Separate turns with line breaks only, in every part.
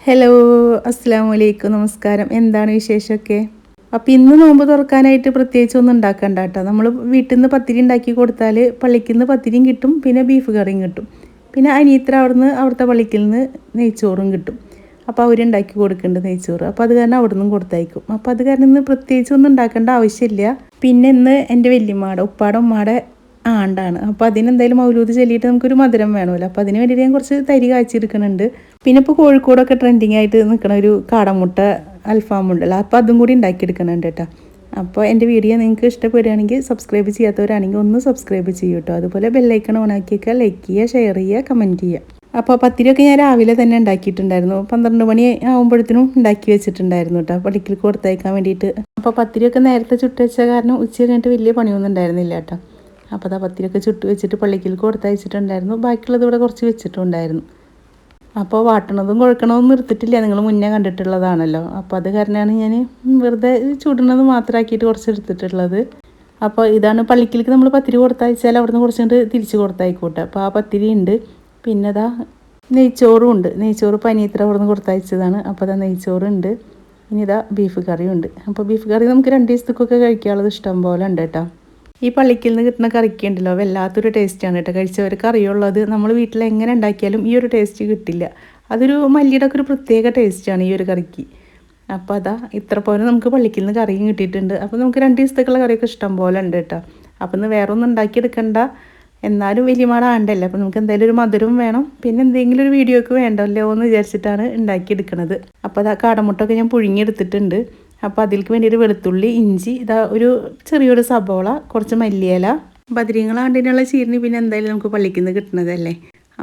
Hello, അസ്സലാമു അലൈക്കും, നമസ്കാരം. എന്താണ് വിശേഷമൊക്കെ? അപ്പോൾ ഇന്ന് നോമ്പ് തുറക്കാനായിട്ട് പ്രത്യേകിച്ചൊന്നും ഉണ്ടാക്കണ്ട കേട്ടോ. നമ്മൾ വീട്ടിൽ നിന്ന് പത്തിരി ഉണ്ടാക്കി കൊടുത്താൽ പള്ളിയിൽ നിന്ന് പത്തിരിയും കിട്ടും, പിന്നെ ബീഫ് കറിയും കിട്ടും, പിന്നെ അനിയത്ര അവിടുത്തെ പള്ളിയിൽ നിന്ന് നെയ്ച്ചോറും കിട്ടും. അപ്പോൾ അവരുണ്ടാക്കി കൊടുക്കുന്നുണ്ട് നെയ്ച്ചോറ്. അപ്പോൾ അത് കാരണം അവിടെ നിന്നും കൊടുത്തയക്കും. അപ്പോൾ അത് കാരണം ഇന്ന് പ്രത്യേകിച്ചൊന്നും ഉണ്ടാക്കേണ്ട ആവശ്യമില്ല. പിന്നെ ഇന്ന് എൻ്റെ വല്യമ്മയുടെ ഉമ്മാടെ ആണ്ടാണ്. അപ്പോൾ അതിനെന്തായാലും മൗലൂദ് ചൊല്ലിയിട്ട് നമുക്കൊരു മധുരം വേണമല്ലോ. അപ്പോൾ അതിന് വേണ്ടിയിട്ട് ഞാൻ കുറച്ച് തരി കാച്ചിരിക്കുന്നുണ്ട്. പിന്നെ ഇപ്പോൾ കോഴിക്കോടൊക്കെ ട്രെൻഡിങ് ആയിട്ട് നിൽക്കണ ഒരു കാടമുട്ട അൽഫാം ഉണ്ടല്ലോ, അപ്പോൾ അതും കൂടി ഉണ്ടാക്കിയെടുക്കുന്നുണ്ട് കേട്ടോ. അപ്പോൾ എൻ്റെ വീഡിയോ നിങ്ങൾക്ക് ഇഷ്ടപ്പെടുകയാണെങ്കിൽ, സബ്സ്ക്രൈബ് ചെയ്യാത്തവരാണെങ്കിൽ ഒന്ന് സബ്സ്ക്രൈബ് ചെയ്യൂ കേട്ടോ. അതുപോലെ ബെല്ലൈക്കൺ ഓണാക്കിയൊക്കെ ലൈക്ക് ചെയ്യുക, ഷെയർ ചെയ്യുക, കമൻറ്റ് ചെയ്യുക. അപ്പോൾ പത്തിരിയൊക്കെ ഞാൻ രാവിലെ തന്നെ ഉണ്ടാക്കിയിട്ടുണ്ടായിരുന്നു. 12 മണി ആകുമ്പോഴത്തേനും ഉണ്ടാക്കി വെച്ചിട്ടുണ്ടായിരുന്നു കേട്ടോ, പള്ളിക്ക് കൊടുത്തയക്കാൻ വേണ്ടിയിട്ട്. അപ്പോൾ പത്തിരിയൊക്കെ നേരത്തെ ചുട്ട് വെച്ച കാരണം ഉച്ച കഴിഞ്ഞിട്ട് വലിയ പണിയൊന്നും ഉണ്ടായിരുന്നില്ല കേട്ടോ. അപ്പോൾ അതാ പത്തിരിയൊക്കെ ചുട്ട് വെച്ചിട്ട് പള്ളിക്ക് കൊടുത്തയച്ചിട്ടുണ്ടായിരുന്നു. ബാക്കിയുള്ളത് ഇവിടെ കുറച്ച് വെച്ചിട്ടുണ്ടായിരുന്നു. അപ്പോൾ വാട്ടണതും കുഴക്കണതും നിർത്തിയിട്ടില്ല, നിങ്ങൾ മുന്നേ കണ്ടിട്ടുള്ളതാണല്ലോ. അപ്പോൾ അത് കാരണമാണ് ഞാൻ വെറുതെ ചുടുന്നത് മാത്രമാക്കിയിട്ട് കുറച്ച് എടുത്തിട്ടുള്ളത്. അപ്പോൾ ഇതാണ് പള്ളിക്കിലേക്ക് നമ്മൾ പത്തിരി കൊടുത്തയച്ചാൽ അവിടെ നിന്ന് കുറച്ചുകൊണ്ട് തിരിച്ച് കൊടുത്തയക്കൂട്ടെ. അപ്പോൾ ആ പത്തിരി ഉണ്ട്. പിന്നെ ഇതാ നെയ്ച്ചോറും ഉണ്ട്. നെയ്ച്ചോറ് പനീത്ര അവിടെ നിന്ന് കൊടുത്തയച്ചതാണ്. അപ്പോൾ അതാ നെയ്ച്ചോറുണ്ട്. ഇനി ഇതാ ബീഫ് കറിയും ഉണ്ട്. അപ്പോൾ ബീഫ് കറി നമുക്ക് 2 ദിവസത്തേക്കൊക്കെ കഴിക്കാനുള്ളത് ഇഷ്ടം പോലെ ഉണ്ട് കേട്ടോ. ഈ പള്ളിക്കിൽ നിന്ന് കിട്ടുന്ന കറിക്ക് ഉണ്ടല്ലോ, വല്ലാത്തൊരു ടേസ്റ്റാണ് കേട്ടോ. കഴിച്ചവർക്ക് അറിയുള്ളത്, നമ്മൾ വീട്ടിൽ എങ്ങനെ ഉണ്ടാക്കിയാലും ഈ ഒരു ടേസ്റ്റ് കിട്ടില്ല. അതൊരു മല്ലിയുടെ ഒക്കെ ഒരു പ്രത്യേക ടേസ്റ്റാണ് ഈ ഒരു കറിക്ക്. അപ്പോൾ അതാ ഇത്ര പോലെ നമുക്ക് പള്ളിക്കിൽ നിന്ന് കറിയും കിട്ടിയിട്ടുണ്ട്. അപ്പോൾ നമുക്ക് 2 ദിവസത്തേക്കുള്ള കറിയൊക്കെ ഇഷ്ടം പോലെ ഉണ്ട് കേട്ടോ. അപ്പോൾ ഇന്ന് വേറെ ഒന്നും ഉണ്ടാക്കിയെടുക്കണ്ട, എന്നാലും വലിയമാടെ ആണ്ടല്ലേ. അപ്പോൾ നമുക്ക് എന്തായാലും ഒരു മധുരം വേണം, പിന്നെ എന്തെങ്കിലും ഒരു വീഡിയോക്ക് വേണ്ടല്ലോ എന്ന് വിചാരിച്ചിട്ടാണ് ഉണ്ടാക്കിയെടുക്കുന്നത്. അപ്പോൾ അതാ കാടമുട്ടൊക്കെ ഞാൻ പുഴുങ്ങിയെടുത്തിട്ടുണ്ട്. അപ്പോൾ അതിലേക്ക് വേണ്ടിയിട്ട് വെളുത്തുള്ളി, ഇഞ്ചി, ഇതാ ഒരു ചെറിയൊരു സബോള, കുറച്ച് മല്ലിയില, ബദരീങ്ങളാണ്ടിനുള്ള ചീരിന് പിന്നെ എന്തായാലും നമുക്ക് പള്ളിയിൽ നിന്ന് കിട്ടുന്നതല്ലേ.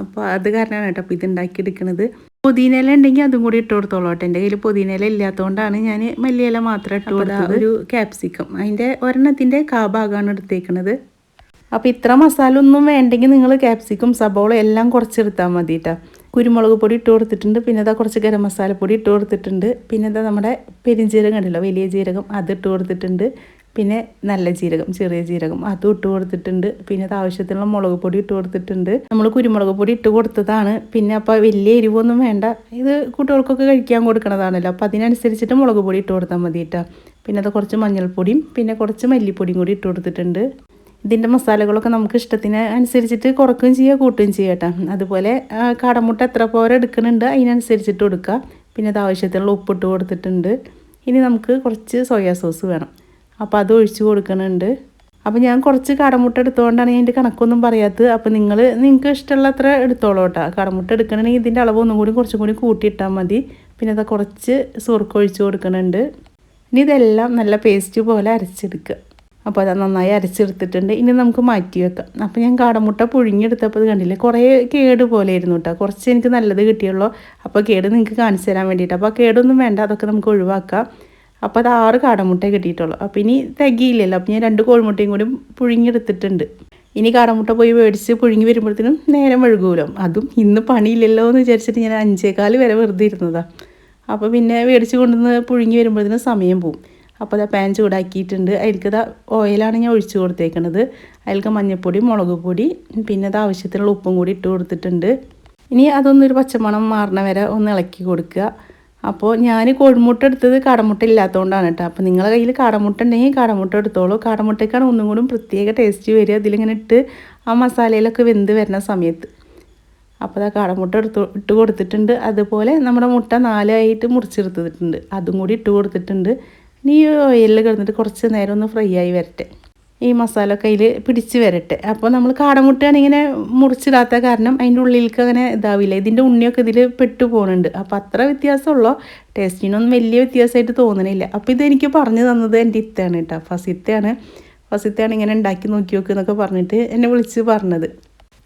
അപ്പോൾ അത് കാരണമാണ് കേട്ടോ അപ്പോൾ ഇത് ഉണ്ടാക്കിയെടുക്കുന്നത്. പുതിനയില ഉണ്ടെങ്കിൽ അതും കൂടി ഇട്ട് കൊടുത്തോളൂ കേട്ടോ. എൻ്റെ കയ്യിൽ പുതിനയില ഇല്ലാത്തതുകൊണ്ടാണ് ഞാൻ മല്ലിയില മാത്രം ഇട്ട് കൊടുത്തത്. ഒരു ക്യാപ്സിക്കം അതിൻ്റെ ഒരെണ്ണത്തിൻ്റെ ഭാഗമാണ് എടുത്തേക്കുന്നത്. അപ്പോൾ ഇത്ര മസാല ഒന്നും വേണ്ടെങ്കിൽ നിങ്ങൾ ക്യാപ്സിക്കും സബോള എല്ലാം കുറച്ചെടുത്താൽ മതി കേട്ടോ. കുരുമുളക് പൊടി ഇട്ട് കൊടുത്തിട്ടുണ്ട്. പിന്നെ ഇതാ കുറച്ച് ഗരം മസാലപ്പൊടി ഇട്ട് കൊടുത്തിട്ടുണ്ട്. പിന്നെ ഇതാ നമ്മുടെ പെരുംജീരകം ഉണ്ടല്ലോ, വലിയ ജീരകം, അത് ഇട്ട് കൊടുത്തിട്ടുണ്ട്. പിന്നെ നല്ല ജീരകം, ചെറിയ ജീരകം, അതും ഇട്ട് കൊടുത്തിട്ടുണ്ട്. പിന്നെ അത് ആവശ്യത്തിനുള്ള മുളക് പൊടി ഇട്ട് കൊടുത്തിട്ടുണ്ട്. നമ്മൾ കുരുമുളക് പൊടി ഇട്ട് കൊടുത്തതാണ്. പിന്നെ അപ്പോൾ വലിയ എരിവൊന്നും വേണ്ട, ഇത് കുട്ടികൾക്കൊക്കെ കഴിക്കാൻ കൊടുക്കണതാണല്ലോ. അപ്പോൾ അതിനനുസരിച്ചിട്ട് മുളക് പൊടി ഇട്ട് കൊടുത്താൽ മതി കേട്ടോ. പിന്നെ അത് കുറച്ച് മഞ്ഞൾപ്പൊടിയും പിന്നെ കുറച്ച് മല്ലിപ്പൊടിയും കൂടി ഇട്ട് കൊടുത്തിട്ടുണ്ട്. ഇതിൻ്റെ മസാലകളൊക്കെ നമുക്ക് ഇഷ്ടത്തിന് അനുസരിച്ചിട്ട് കുറക്കുകയും ചെയ്യുക, കൂട്ടുകയും ചെയ്യുക കേട്ടോ. അതുപോലെ കാടമുട്ട എത്ര പോലെ എടുക്കുന്നുണ്ട് അതിനനുസരിച്ചിട്ട് കൊടുക്കുക. പിന്നെ അത് ആവശ്യത്തിനുള്ള ഉപ്പിട്ട് കൊടുത്തിട്ടുണ്ട്. ഇനി നമുക്ക് കുറച്ച് സോയാ സോസ് വേണം, അപ്പോൾ അത് ഒഴിച്ച് കൊടുക്കുന്നുണ്ട്. അപ്പോൾ ഞാൻ കുറച്ച് കാടമുട്ട എടുത്തുകൊണ്ടാണ് ഞാൻ ഇതിൻ്റെ കണക്കൊന്നും പറയാത്തത്. അപ്പോൾ നിങ്ങൾക്ക് ഇഷ്ടമുള്ള അത്ര എടുത്തോളൂ കേട്ടോ. കാടമുട്ട എടുക്കണമെങ്കിൽ ഇതിൻ്റെ അളവ് ഒന്നും കൂടി കുറച്ചും കൂടി കൂട്ടിയിട്ടാൽ മതി. പിന്നെ അത് കുറച്ച് സുർക്ക ഒഴിച്ച് കൊടുക്കുന്നുണ്ട്. ഇനി ഇതെല്ലാം നല്ല പേസ്റ്റ് പോലെ അരച്ചെടുക്കുക. അപ്പോൾ അത് നന്നായി അരച്ചെടുത്തിട്ടുണ്ട്. ഇനി നമുക്ക് മാറ്റി വെക്കാം. അപ്പോൾ ഞാൻ കാടമുട്ട പുഴുങ്ങിയെടുത്തപ്പോൾ അത് കണ്ടില്ലേ, കുറേ കേട് പോലെ ആയിരുന്നു കേട്ടോ. കുറച്ച് എനിക്ക് നല്ലത് കിട്ടിയുള്ളൂ. അപ്പോൾ കേട് നിങ്ങൾക്ക് കാണിച്ചു തരാൻ വേണ്ടിയിട്ട്. അപ്പോൾ ആ കേടൊന്നും വേണ്ട, അതൊക്കെ നമുക്ക് ഒഴിവാക്കാം. അപ്പോൾ അത് 6 കാടമുട്ട കിട്ടിയിട്ടുള്ളൂ. അപ്പോൾ ഇനി തികയില്ലല്ലോ. അപ്പോൾ ഞാൻ 2 കോഴിമുട്ടയും കൂടി പുഴുങ്ങിയെടുത്തിട്ടുണ്ട്. ഇനി കാടമുട്ട പോയി മേടിച്ച് പുഴുങ്ങി വരുമ്പോഴത്തേനും നേരം വഴുകുമല്ലോ. അതും ഇന്ന് പണിയില്ലല്ലോ എന്ന് വിചാരിച്ചിട്ട് ഞാൻ 5:15 വരെ വെറുതെ ഇരുന്നതാണ്. അപ്പോൾ പിന്നെ മേടിച്ച് കൊണ്ടുവന്ന് പുഴുങ്ങി വരുമ്പോഴത്തേനും സമയം പോവും. അപ്പോൾ അത് പാൻ ചൂടാക്കിയിട്ടുണ്ട്. അതിലേക്ക് ഓയിലാണ് ഞാൻ ഒഴിച്ച് കൊടുത്തേക്കുന്നത്. അതിലേക്ക് മഞ്ഞൾപ്പൊടി, മുളക് പൊടി, പിന്നെ അത് ആവശ്യത്തിനുള്ള ഉപ്പും കൂടി ഇട്ട് കൊടുത്തിട്ടുണ്ട്. ഇനി അതൊന്നൊരു പച്ചമണം മാറണ വരെ ഒന്ന് ഇളക്കി കൊടുക്കുക. അപ്പോൾ ഞാൻ കോഴിമുട്ട എടുത്തത് കാടമുട്ട ഇല്ലാത്തതുകൊണ്ടാണ് കേട്ടോ. അപ്പോൾ നിങ്ങളുടെ കയ്യിൽ കാടമുട്ട ഉണ്ടെങ്കിൽ കാടമുട്ട എടുത്തോളൂ. കാടമുട്ടയ്ക്കാണ് ഒന്നും കൂടി പ്രത്യേക ടേസ്റ്റ് വരിക, ഇതിലിങ്ങനെ ഇട്ട് ആ മസാലയിലൊക്കെ വെന്ത് വരുന്ന സമയത്ത്. അപ്പോൾ ആ കാടമുട്ട ഇട്ട് കൊടുത്തിട്ടുണ്ട്. അതുപോലെ നമ്മുടെ മുട്ട 4 ആയിട്ട് മുറിച്ചെടുത്തിട്ടുണ്ട്, അതും കൂടി ഇട്ട് കൊടുത്തിട്ടുണ്ട്. ഇനി ഓയിലിൽ കിടന്നിട്ട് കുറച്ച് നേരം ഒന്ന് ഫ്രൈ ആയി വരട്ടെ, ഈ മസാല കയ്യിൽ പിടിച്ച് വരട്ടെ. അപ്പോൾ നമ്മൾ കാടമുട്ടയാണ് ഇങ്ങനെ മുറിച്ചിടാത്ത കാരണം അതിൻ്റെ ഉള്ളിലേക്ക് അങ്ങനെ ഇതാവില്ല. ഇതിൻ്റെ ഉണ്ണിയൊക്കെ ഇതിൽ പെട്ടു പോകുന്നുണ്ട്. അപ്പോൾ അത്ര വ്യത്യാസമുള്ളൂ, ടേസ്റ്റിനൊന്നും വലിയ വ്യത്യാസമായിട്ട് തോന്നണില്ല. അപ്പോൾ ഇതെനിക്ക് പറഞ്ഞു തന്നത് എൻ്റെ ഇത്തയാണ് കേട്ടോ, ഫസിത്തയാണ് ഇങ്ങനെ ഉണ്ടാക്കി നോക്കി നോക്ക് എന്നൊക്കെ പറഞ്ഞിട്ട് എന്നെ വിളിച്ച് പറഞ്ഞത്.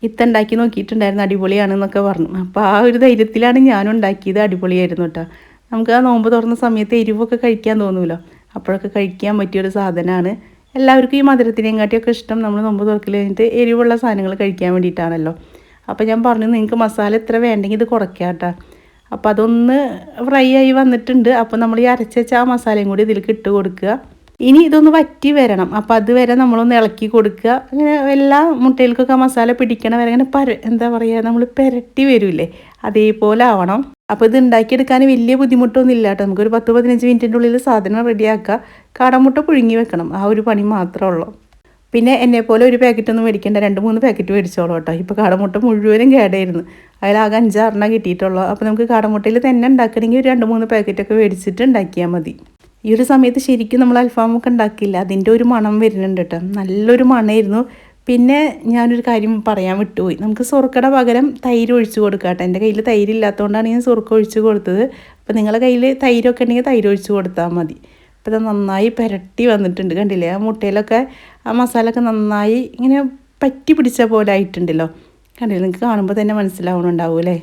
ഇത്ത ഉണ്ടാക്കി നോക്കിയിട്ടുണ്ടായിരുന്നു, അടിപൊളിയാണെന്നൊക്കെ പറഞ്ഞു. അപ്പോൾ ആ ഒരു ധൈര്യത്തിലാണ് ഞാനും ഉണ്ടാക്കിയത്. അടിപൊളിയായിരുന്നു കേട്ടോ. നമുക്ക് ആ നോമ്പ് തുറന്ന സമയത്ത് എരിവൊക്കെ കഴിക്കാൻ തോന്നുമല്ലോ, അപ്പോഴൊക്കെ കഴിക്കാൻ പറ്റിയൊരു സാധനമാണ്. എല്ലാവർക്കും ഈ മധുരത്തിനെയും കാട്ടിയൊക്കെ ഇഷ്ടം നമ്മൾ നോമ്പ് തുറക്കൽ കഴിഞ്ഞിട്ട് എരിവുള്ള സാധനങ്ങൾ കഴിക്കാൻ വേണ്ടിയിട്ടാണല്ലോ. അപ്പോൾ ഞാൻ പറഞ്ഞു നിങ്ങൾക്ക് മസാല എത്ര വേണ്ടെങ്കിൽ ഇത് കുറയ്ക്കാം കേട്ടോ. അപ്പോൾ അതൊന്ന് ഫ്രൈ ആയി വന്നിട്ടുണ്ട്. അപ്പോൾ നമ്മൾ ഈ അരച്ച ആ മസാലയും കൂടി ഇതിലേക്ക് ഇട്ട് കൊടുക്കുക. ഇനി ഇതൊന്ന് വറ്റി വരണം. അപ്പോൾ അതുവരെ നമ്മളൊന്ന് ഇളക്കി കൊടുക്കുക. അങ്ങനെ എല്ലാ മുട്ടയിലേക്കൊക്കെ മസാല പിടിക്കണ വരെ അങ്ങനെ എന്താ പറയുക, നമ്മൾ പുരട്ടി വരില്ലേ, അതേപോലെ ആവണം. അപ്പോൾ ഇത് ഉണ്ടാക്കിയെടുക്കാൻ വലിയ ബുദ്ധിമുട്ടൊന്നും ഇല്ല കേട്ടോ. നമുക്കൊരു 10-15 മിനിറ്റിൻ്റെ ഉള്ളിൽ സാധനം റെഡിയാക്കുക. കാടമുട്ട പുഴുങ്ങി വെക്കണം, ആ ഒരു പണി മാത്രമേ ഉള്ളൂ. പിന്നെ എന്നെപ്പോലെ ഒരു പാക്കറ്റൊന്നും മേടിക്കേണ്ട, 2-3 പാക്കറ്റ് മേടിച്ചോളൂ കേട്ടോ. ഇപ്പോൾ കാടമുട്ട മുഴുവനും കേടായിരുന്നു, അതിലാകെ 5-6 കിട്ടിയിട്ടുള്ളൂ. അപ്പോൾ നമുക്ക് കാടമുട്ടയിൽ തന്നെ ഉണ്ടാക്കണമെങ്കിൽ ഒരു 2-3 പാക്കറ്റൊക്കെ മേടിച്ചിട്ട് ഉണ്ടാക്കിയാൽ മതി. ഈ ഒരു സമയത്ത് ശരിക്കും നമ്മൾ അൽഫാമൊക്കെ ഉണ്ടാക്കില്ല, അതിൻ്റെ ഒരു മണം വരുന്നുണ്ട് കേട്ടോ, നല്ലൊരു മണമായിരുന്നു. പിന്നെ ഞാനൊരു കാര്യം പറയാൻ വിട്ടുപോയി, നമുക്ക് സുർക്കയുടെ പകരം തൈര് ഒഴിച്ച് കൊടുക്കാം കേട്ടോ. എൻ്റെ കയ്യിൽ തൈര് ഇല്ലാത്തതുകൊണ്ടാണ് ഞാൻ സുർക്ക ഒഴിച്ച് കൊടുത്തത്. അപ്പോൾ നിങ്ങളുടെ കയ്യിൽ തൈരൊക്കെ ഉണ്ടെങ്കിൽ തൈര് ഒഴിച്ച് കൊടുത്താൽ മതി. അപ്പോൾ ഇത് നന്നായി പുരട്ടി വന്നിട്ടുണ്ട്, കണ്ടില്ലേ, ആ മുട്ടയിലൊക്കെ ആ മസാലയൊക്കെ നന്നായി ഇങ്ങനെ പറ്റി പിടിച്ച പോലെ ആയിട്ടുണ്ടല്ലോ, കണ്ടില്ലേ, നിങ്ങൾക്ക് കാണുമ്പോൾ തന്നെ മനസ്സിലാവണുണ്ടാവും അല്ലേ.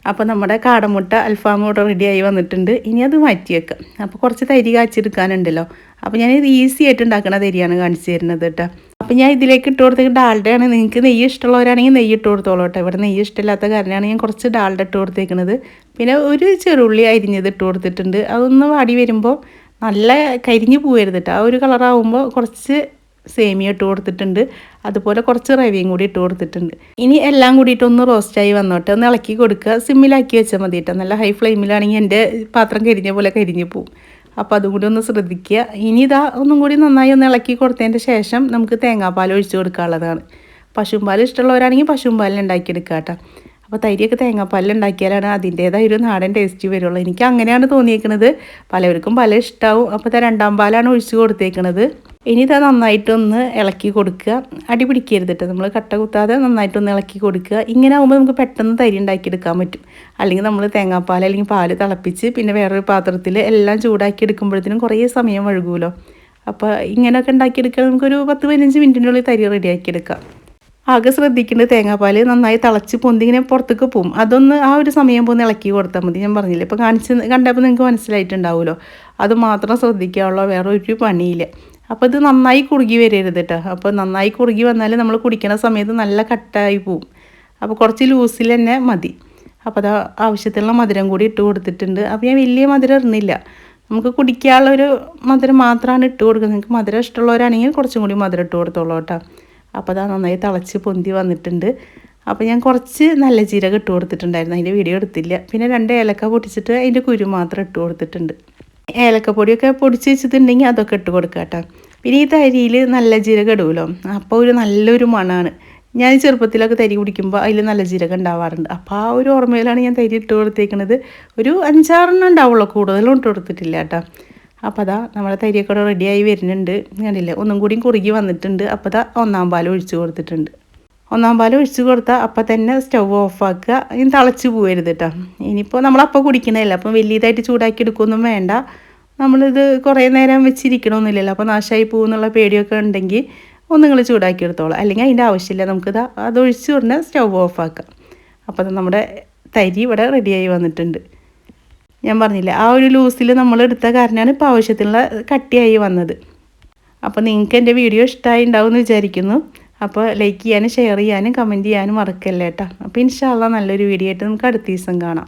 അപ്പോൾ നമ്മുടെ കാടമുട്ട അൽഫാം ഇവിടെ റെഡിയായി വന്നിട്ടുണ്ട്. ഇനി അത് മാറ്റി വെക്കാം. അപ്പോൾ കുറച്ച് തരി കാച്ചെടുക്കാനുണ്ടല്ലോ. അപ്പോൾ ഞാൻ ഇത് ഈസി ആയിട്ട് ഉണ്ടാക്കുന്ന തരിയാണ് കാണിച്ചു തരുന്നത് കേട്ടോ. അപ്പോൾ ഞാൻ ഇതിലേക്ക് ഇട്ട് കൊടുത്തത് ഡാൽഡയാണ്. നിങ്ങൾക്ക് നെയ്യ് ഇഷ്ടമുള്ളവരാണെങ്കിൽ നെയ്യ് ഇട്ട് കൊടുത്തോളൂ കേട്ടോ. ഇവിടെ നെയ്യ് ഇഷ്ടമില്ലാത്ത കാരണമാണ് ഞാൻ കുറച്ച് ഡാൽഡ ഇട്ട് കൊടുത്തേക്കുന്നത്. പിന്നെ ഒരു ചെറുള്ളി അരിഞ്ഞത് ഇട്ട് കൊടുത്തിട്ടുണ്ട്. അതൊന്ന് വാടി വരുമ്പോൾ നല്ല കരിഞ്ഞു പോകരുത് കേട്ടോ. ആ ഒരു കളറാകുമ്പോൾ കുറച്ച് സേമിയ ഇട്ട് കൊടുത്തിട്ടുണ്ട്, അതുപോലെ കുറച്ച് റവയും കൂടി ഇട്ട് കൊടുത്തിട്ടുണ്ട്. ഇനി എല്ലാം കൂടിയിട്ടൊന്ന് റോസ്റ്റായി വന്നോട്ടെ, ഒന്ന് ഇളക്കി കൊടുക്കുക. സിമ്മിലാക്കി വെച്ചാൽ മതി കേട്ടോ. നല്ല ഹൈ ഫ്ലെയിമിലാണെങ്കിൽ എൻ്റെ പാത്രം കരിഞ്ഞ പോലെ കരിഞ്ഞു പോവും. അപ്പോൾ അതും കൂടി ഒന്ന് ശ്രദ്ധിക്കുക. ഇനി ഇതാ ഒന്നും കൂടി നന്നായി ഒന്ന് ഇളക്കി കൊടുത്തതിൻ്റെ ശേഷം നമുക്ക് തേങ്ങാപ്പാൽ ഒഴിച്ച് കൊടുക്കാനുള്ളതാണ്. പശുമ്പാൽ ഇഷ്ടമുള്ളവരാണെങ്കിൽ പശുമ്പാലിൽ ഉണ്ടാക്കിയെടുക്കുക കേട്ടോ. അപ്പോൾ തൈരിയൊക്കെ തേങ്ങാപ്പാലിൽ ഉണ്ടാക്കിയാലാണ് അതിൻ്റേതായ ഒരു നാടൻ ടേസ്റ്റ് വരുള്ളൂ. എനിക്ക് അങ്ങനെയാണ് തോന്നിയേക്കുന്നത്, പലവർക്കും പല ഇഷ്ടമാവും. അപ്പോൾ ഇത് 2ാം പാലാണ് ഒഴിച്ച് കൊടുത്തേക്കുന്നത്. ഇനി ഇത് നന്നായിട്ടൊന്ന് ഇളക്കി കൊടുക്കുക, അടി പിടിക്കരുത് കേട്ടോ. നമ്മൾ കട്ട കുത്താതെ നന്നായിട്ടൊന്ന് ഇളക്കി കൊടുക്കുക. ഇങ്ങനെ ആകുമ്പോൾ നമുക്ക് പെട്ടെന്ന് തൈര് ഉണ്ടാക്കിയെടുക്കാൻ പറ്റും. അല്ലെങ്കിൽ നമ്മൾ തേങ്ങാപ്പാൽ അല്ലെങ്കിൽ പാൽ തിളപ്പിച്ച് പിന്നെ വേറൊരു പാത്രത്തിൽ എല്ലാം ചൂടാക്കി എടുക്കുമ്പോഴത്തേനും കുറേ സമയം വഴുകുമല്ലോ. അപ്പോൾ ഇങ്ങനെയൊക്കെ ഉണ്ടാക്കിയെടുക്കാൻ നമുക്കൊരു 10-15 മിനിറ്റിൻ്റെ ഉള്ളിൽ തൈര് റെഡിയാക്കിയെടുക്കാം. ആകെ ശ്രദ്ധിക്കേണ്ടത് തേങ്ങാപ്പാൽ നന്നായി തിളച്ച് പൊന്തി ഇങ്ങനെ പുറത്തേക്ക് പോവും. അതൊന്ന് ആ ഒരു സമയം പോന്ന് ഇളക്കി കൊടുത്താൽ മതി. ഞാൻ പറഞ്ഞില്ലേ, ഇപ്പോൾ കണ്ടപ്പോൾ നിങ്ങൾക്ക് മനസ്സിലായിട്ടുണ്ടാവുമല്ലോ. അത് മാത്രം ശ്രദ്ധിക്കാവുള്ളൂ, വേറെ ഒരു പണിയില്ല. അപ്പോൾ ഇത് നന്നായി കുറുകി വരരുത് കേട്ടോ. അപ്പോൾ നന്നായി കുറുകി വന്നാൽ നമ്മൾ കുടിക്കുന്ന സമയത്ത് നല്ല കട്ടായി പോവും. അപ്പോൾ കുറച്ച് ലൂസിൽ തന്നെ മതി. അപ്പോൾ അത് ആവശ്യത്തിനുള്ള മധുരം കൂടി ഇട്ട് കൊടുത്തിട്ടുണ്ട്. അപ്പോൾ ഞാൻ വലിയ മധുരം ഇടുന്നില്ല, നമുക്ക് കുടിക്കാനുള്ളൊരു മധുരം മാത്രമാണ് ഇട്ട് കൊടുക്കുന്നത്. നിങ്ങൾക്ക് മധുരം ഇഷ്ടമുള്ളവരാണെങ്കിൽ കുറച്ചും കൂടി മധുരം ഇട്ട് കൊടുത്തോളൂ കേട്ടോ. അപ്പോൾ അത് നന്നായി തിളച്ച് പൊന്തി വന്നിട്ടുണ്ട്. അപ്പോൾ ഞാൻ കുറച്ച് നല്ല ജീരകം ഇട്ട് കൊടുത്തിട്ടുണ്ടായിരുന്നു, അതിൻ്റെ വീഡിയോ എടുത്തില്ല. പിന്നെ 2 ഏലക്ക പൊടിച്ചിട്ട് അതിൻ്റെ കുരു മാത്രം ഇട്ട് കൊടുത്തിട്ടുണ്ട്. ഏലക്കപ്പൊടിയൊക്കെ പൊടിച്ച് വെച്ചിട്ടുണ്ടെങ്കിൽ അതൊക്കെ ഇട്ട് കൊടുക്കുക കേട്ടോ. പിന്നെ ഈ തരിയിൽ നല്ല ജീരകം ഇടുമല്ലോ, അപ്പോൾ ഒരു നല്ലൊരു മണമാണ്. ഞാൻ ചെറുപ്പത്തിലൊക്കെ തരി കുടിക്കുമ്പോൾ അതിൽ നല്ല ജീരകം ഉണ്ടാവാറുണ്ട്. അപ്പോൾ ആ ഒരു ഓർമ്മയിലാണ് ഞാൻ തരി ഇട്ട് കൊടുത്തേക്കുന്നത്. ഒരു 5-6 ഉണ്ടാവുള്ളൂ, കൂടുതലും ഇട്ട് കൊടുത്തിട്ടില്ല കേട്ടോ. അപ്പോൾ അതാ നമ്മുടെ തരിയൊക്കെ റെഡിയായി വരുന്നുണ്ട്, കണ്ടില്ലേ, ഒന്നും കൂടി കുറുകി വന്നിട്ടുണ്ട്. അപ്പോൾ അതാ 1ാം പാൽ ഒഴിച്ച് കൊടുത്തിട്ടുണ്ട്. 1ാം പാൽ ഒഴിച്ച് കൊടുത്താൽ അപ്പം തന്നെ സ്റ്റവ് ഓഫാക്കുക. ഇനി തിളച്ച് പോകരുത് കേട്ടോ. ഇനിയിപ്പോൾ നമ്മളപ്പം കുടിക്കണമല്ല, അപ്പം വലിയതായിട്ട് ചൂടാക്കി എടുക്കുകയൊന്നും വേണ്ട. നമ്മളിത് കുറേ നേരം വെച്ചിരിക്കണമെന്നില്ലല്ലോ, അപ്പോൾ നാശമായി പോകുന്നുള്ള പേടിയൊക്കെ ഉണ്ടെങ്കിൽ ഒന്ന് നിങ്ങൾ ചൂടാക്കി എടുത്തോളാം. അല്ലെങ്കിൽ അതിൻ്റെ ആവശ്യമില്ല, നമുക്കിത് അതൊഴിച്ച് ഉടനെ സ്റ്റവ് ഓഫാക്കാം. അപ്പോൾ നമ്മുടെ തരി ഇവിടെ റെഡിയായി വന്നിട്ടുണ്ട്. ഞാൻ പറഞ്ഞില്ലേ, ആ ഒരു ലൂസിൽ നമ്മൾ എടുത്ത കാരണമാണ് ഇപ്പോൾ ആവശ്യത്തിനുള്ള കട്ടിയായി വന്നത്. അപ്പോൾ നിങ്ങൾക്ക് എൻ്റെ വീഡിയോ ഇഷ്ടമായി ഉണ്ടാവും എന്ന് വിചാരിക്കുന്നു. അപ്പോൾ ലൈക്ക് ചെയ്യാനും ഷെയർ ചെയ്യാനും കമൻറ്റ് ചെയ്യാനും മറക്കല്ലേ കേട്ടോ. അപ്പോൾ ഇൻഷാ അല്ലാഹ് നല്ലൊരു വീഡിയോ ആയിട്ട് നമുക്ക് അടുത്ത ദിവസം കാണാം.